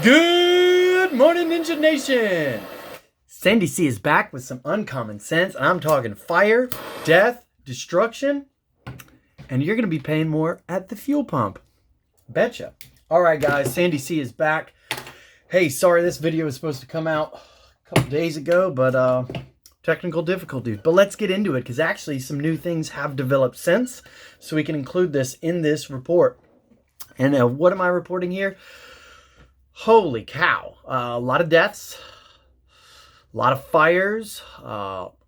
Good morning, Ninja Nation! Sandy C is back with some uncommon sense. I'm talking fire, death, destruction, and you're going to be paying more at the fuel pump. Betcha. All right, guys, Sandy C is back. Hey, sorry this video was supposed to come out a couple days ago, but technical difficulties. But let's get into it, because actually some new things have developed since, so we can include this in this report. And what am I reporting here? Holy cow. A lot of deaths, a lot of fires.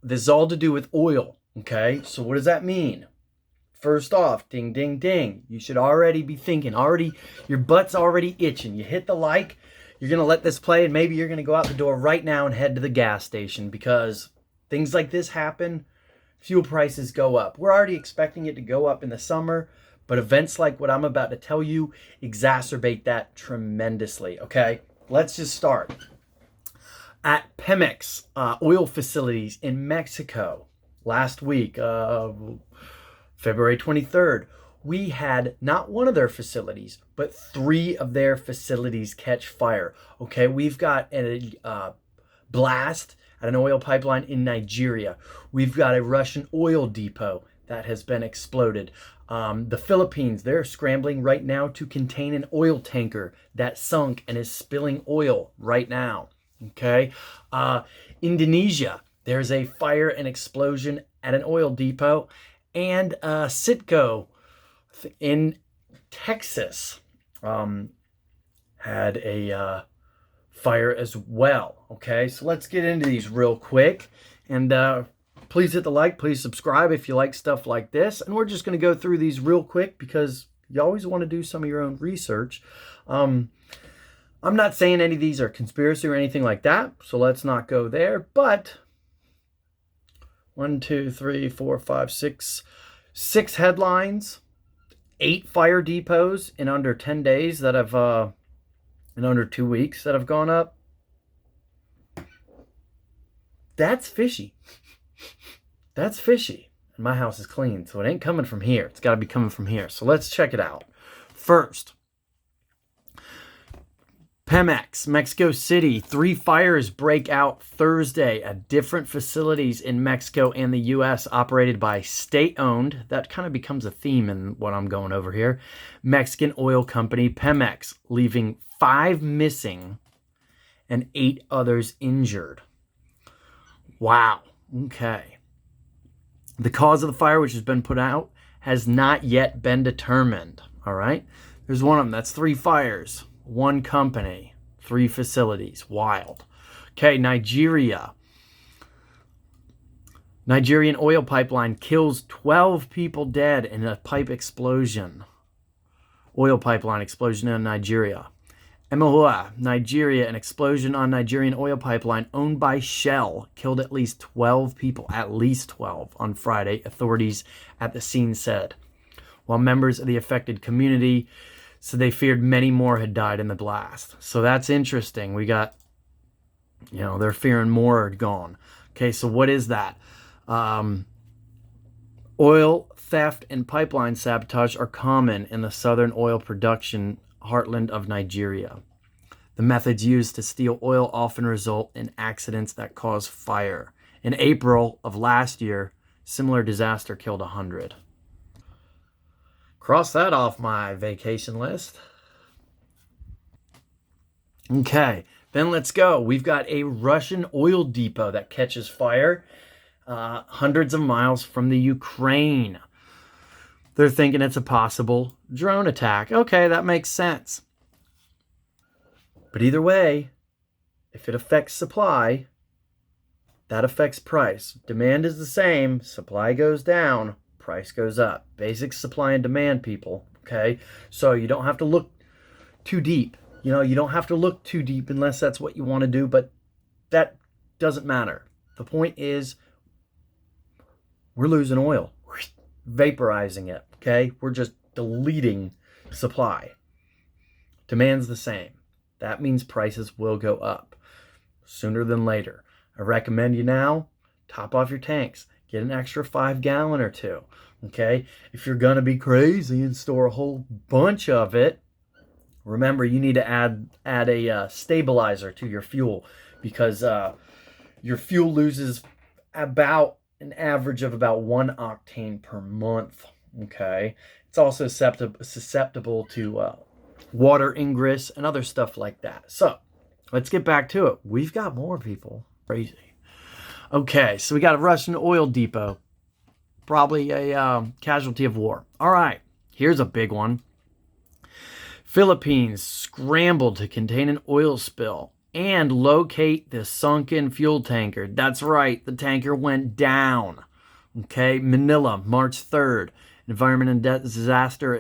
This is all to do with oil, okay? So what does that mean? First off, ding, ding, ding. You should already be thinking, your butt's already itching. You hit the like, you're going to let this play, and maybe you're going to go out the door right now and head to the gas station, because things like this happen, fuel prices go up. We're already expecting it to go up in the summer, but events like what I'm about to tell you exacerbate that tremendously, okay? Let's just start. At Pemex oil facilities in Mexico last week, February 23rd, we had not one of their facilities, but 3 of their facilities catch fire, okay? We've got a blast at an oil pipeline in Nigeria. We've got a Russian oil depot that has been exploded. The Philippines, they're scrambling right now to contain an oil tanker that sunk and is spilling oil right now. Okay. Indonesia, there's a fire and explosion at an oil depot. And Citgo in Texas had a fire as well. Okay. So let's get into these real quick. And please hit the like, please subscribe if you like stuff like this. And we're just going to go through these real quick, because you always want to do some of your own research. I'm not saying any of these are conspiracy or anything like that, so let's not go there. But 1, 2, 3, 4, 5, 6 headlines, 8 fire depots in under 10 days that have, in under 2 weeks that have gone up. That's fishy. That's fishy. And my house is clean, so it ain't coming from here. It's got to be coming from here. So let's check it out. First, Pemex, Mexico City. 3 fires break out Thursday at different facilities in Mexico and the U.S. operated by state-owned. That kind of becomes a theme in what I'm going over here. Mexican oil company Pemex, leaving 5 missing and 8 others injured. Wow. Okay. The cause of the fire, which has been put out, has not yet been determined. All right. There's one of them. That's 3 fires, 1 company, 3 facilities. Wild. Okay. Nigeria. Nigerian oil pipeline kills 12 people dead in a pipe explosion. Oil pipeline explosion in Nigeria. Emahua, Nigeria, an explosion on Nigerian oil pipeline owned by Shell killed at least 12 people, on Friday, authorities at the scene said. While members of the affected community said they feared many more had died in the blast. So that's interesting. We got, they're fearing more had gone. Okay, so what is that? Oil theft and pipeline sabotage are common in the southern oil production heartland of Nigeria. The methods used to steal oil often result in accidents that cause fire. In April of last year, similar disaster killed 100. Cross that off my vacation list. Okay, then let's go. We've got a Russian oil depot that catches fire hundreds of miles from the Ukraine. They're thinking it's a possible drone attack. Okay, that makes sense. But either way, if it affects supply, that affects price. Demand is the same. Supply goes down. Price goes up. Basic supply and demand, people. Okay? So you don't have to look too deep. You don't have to look too deep unless that's what you want to do. But that doesn't matter. The point is, we're losing oil. We're vaporizing it. Okay? We're just deleting supply. Demand's the same. That means prices will go up sooner than later. I recommend you now, top off your tanks. Get an extra 5-gallon or 2. Okay? If you're going to be crazy and store a whole bunch of it, Remember, you need to add a stabilizer to your fuel because your fuel loses about an average of about 1 octane per month. Okay, it's also susceptible to water ingress and other stuff like that. So let's get back to it. We've got more people. Crazy. Okay, so we got a Russian oil depot, probably a casualty of war. All right, here's a big one. Philippines scrambled to contain an oil spill and locate the sunken fuel tanker. That's right, the tanker went down. Okay, Manila, March 3rd. Environment and disaster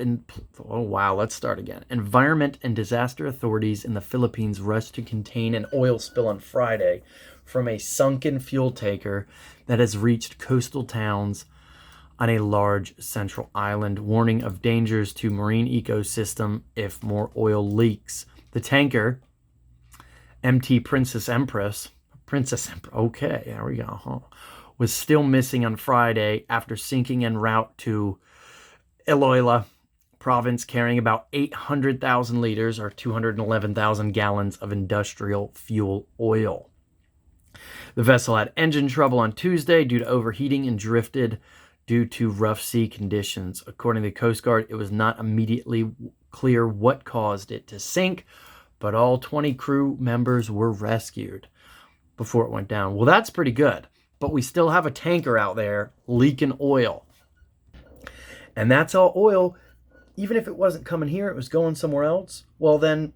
let's start again. Environment and disaster authorities in the Philippines rushed to contain an oil spill on Friday from a sunken fuel tanker that has reached coastal towns on a large central island, warning of dangers to marine ecosystem if more oil leaks. The tanker, MT Princess Empress, okay, there we go, was still missing on Friday after sinking en route to Iloilo province, carrying about 800,000 liters or 211,000 gallons of industrial fuel oil. The vessel had engine trouble on Tuesday due to overheating and drifted due to rough sea conditions. According to the Coast Guard, it was not immediately clear what caused it to sink, but all 20 crew members were rescued before it went down. Well, that's pretty good, but we still have a tanker out there leaking oil. And that's all oil. Even if it wasn't coming here, it was going somewhere else. Well, then,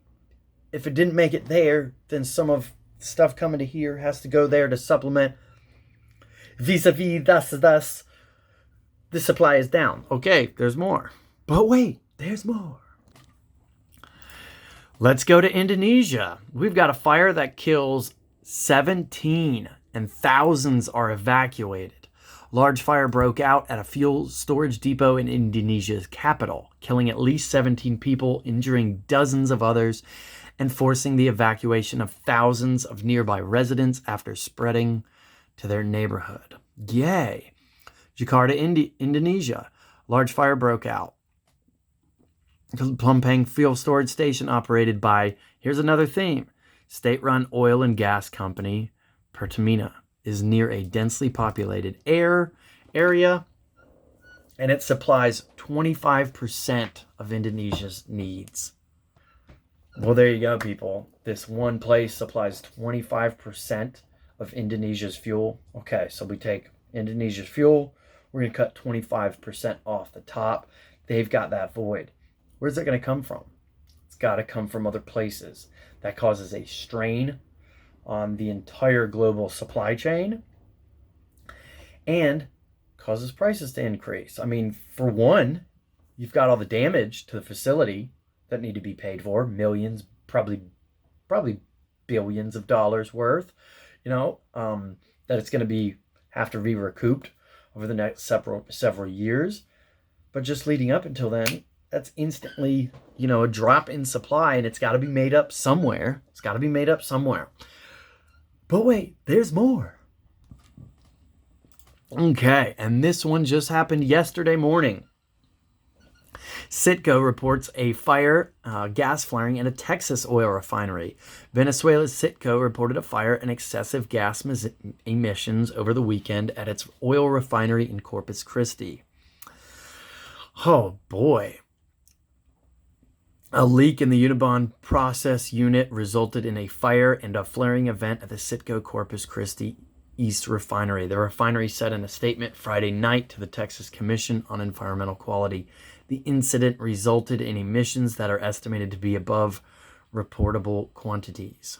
if it didn't make it there, then some of the stuff coming to here has to go there to supplement. Vis-a-vis, thus. The supply is down. Okay, there's more. But wait, there's more. Let's go to Indonesia. We've got a fire that kills 17 and thousands are evacuated. Large fire broke out at a fuel storage depot in Indonesia's capital, killing at least 17 people, injuring dozens of others, and forcing the evacuation of thousands of nearby residents after spreading to their neighborhood. Yay! Jakarta, Indonesia. Large fire broke out. Plumpang fuel storage station operated by, here's another theme, state-run oil and gas company, Pertamina, is near a densely populated area, and it supplies 25% of Indonesia's needs. Well, there you go, people. This one place supplies 25% of Indonesia's fuel. Okay, so we take Indonesia's fuel, we're going to cut 25% off the top. They've got that void. Where's that going to come from? It's got to come from other places. That causes a strain on the entire global supply chain and causes prices to increase. I mean, for one, you've got all the damage to the facility that need to be paid for, millions, probably billions of dollars worth, that it's going to have to be recouped over the next several years. But just leading up until then, that's instantly, a drop in supply, and it's got to be made up somewhere. But wait, there's more. Okay, and this one just happened yesterday morning. Citgo reports a gas flaring at a Texas oil refinery. Venezuela's Citgo reported a fire and excessive gas emissions over the weekend at its oil refinery in Corpus Cristi. Oh boy. A leak in the Unibond process unit resulted in a fire and a flaring event at the Citgo Corpus Christi East refinery. The refinery said in a statement Friday night to the Texas Commission on Environmental Quality, the incident resulted in emissions that are estimated to be above reportable quantities.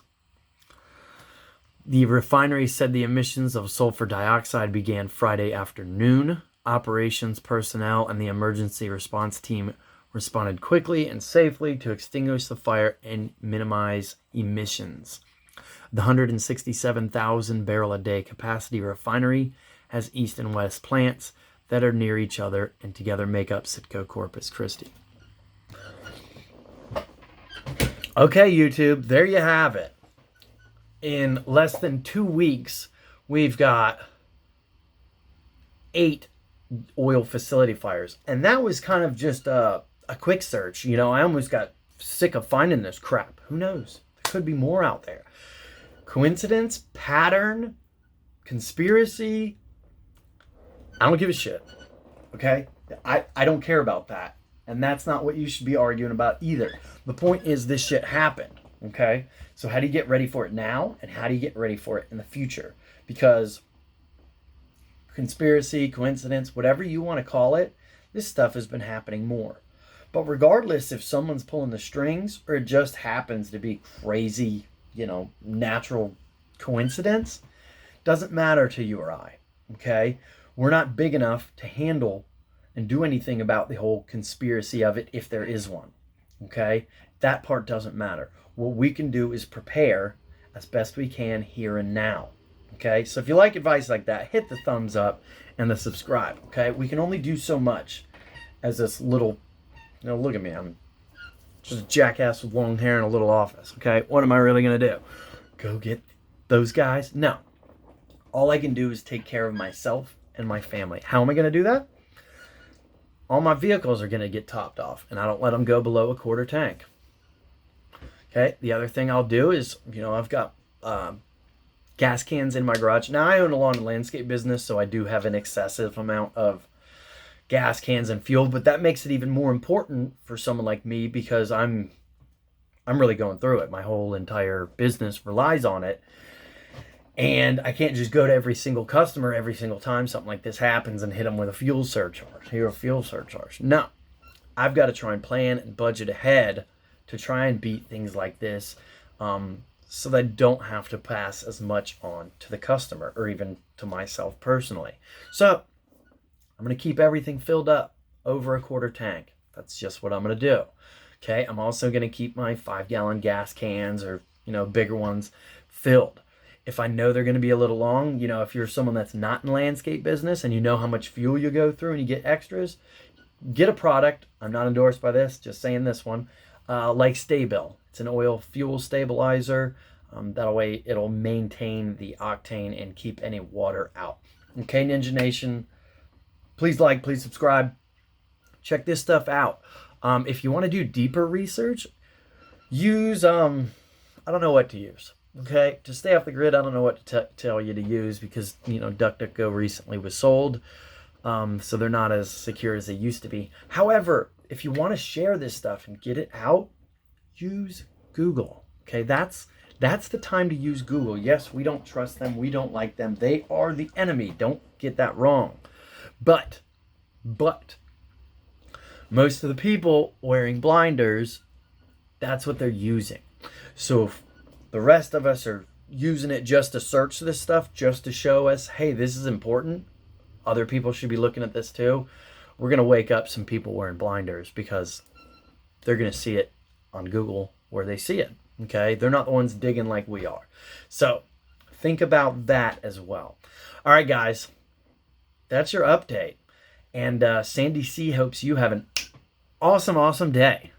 The refinery said the emissions of sulfur dioxide began Friday afternoon. Operations personnel and the emergency response team responded quickly and safely to extinguish the fire and minimize emissions. The 167,000 barrel a day capacity refinery has east and west plants that are near each other and together make up Citgo Corpus Christi. Okay, YouTube, there you have it. In less than 2 weeks, we've got 8 oil facility fires. And that was kind of just a quick search. I almost got sick of finding this crap. Who knows? There could be more out there. Coincidence, pattern, conspiracy, I don't give a shit. Okay? I don't care about that. And that's not what you should be arguing about either. The point is this shit happened. Okay? So how do you get ready for it now? And how do you get ready for it in the future? Because conspiracy, coincidence, whatever you want to call it, this stuff has been happening more. But regardless if someone's pulling the strings or it just happens to be crazy, natural coincidence, doesn't matter to you or I, okay? We're not big enough to handle and do anything about the whole conspiracy of it if there is one, okay? That part doesn't matter. What we can do is prepare as best we can here and now, okay? So if you like advice like that, hit the thumbs up and the subscribe, okay? We can only do so much as this little, look at me, I'm just a jackass with long hair in a little office, okay? What am I really going to do? Go get those guys? No. All I can do is take care of myself and my family. How am I going to do that? All my vehicles are going to get topped off, and I don't let them go below a quarter tank. Okay, the other thing I'll do is, I've got gas cans in my garage. Now, I own a lawn and landscape business, so I do have an excessive amount of gas cans and fuel, but that makes it even more important for someone like me because I'm really going through it. My whole entire business relies on it. And I can't just go to every single customer every single time something like this happens and hit them with a fuel surcharge. Here, a fuel surcharge. No, I've got to try and plan and budget ahead to try and beat things like this so that I don't have to pass as much on to the customer or even to myself personally. So I'm going to keep everything filled up over a quarter tank. That's just what I'm going to do. Okay, I'm also going to keep my 5-gallon gas cans or, bigger ones filled. If I know they're going to be a little long, if you're someone that's not in landscape business and you know how much fuel you go through and you get extras, get a product. I'm not endorsed by this, just saying this one, like Stabil. It's an oil fuel stabilizer. That way it'll maintain the octane and keep any water out. Okay, Ninja Nation, please like, please subscribe. Check this stuff out. If you want to do deeper research, use, I don't know what to use. Okay, to stay off the grid, I don't know what to tell you to use because, DuckDuckGo recently was sold. So they're not as secure as they used to be. However, if you want to share this stuff and get it out, use Google. Okay, that's the time to use Google. Yes, we don't trust them. We don't like them. They are the enemy. Don't get that wrong. But most of the people wearing blinders, that's what they're using. So if the rest of us are using it just to search this stuff, just to show us, hey, this is important, other people should be looking at this too, we're going to wake up some people wearing blinders because they're going to see it on Google where they see it. Okay, they're not the ones digging like we are. So think about that as well. All right, guys, that's your update. And Sandy C hopes you have an awesome day.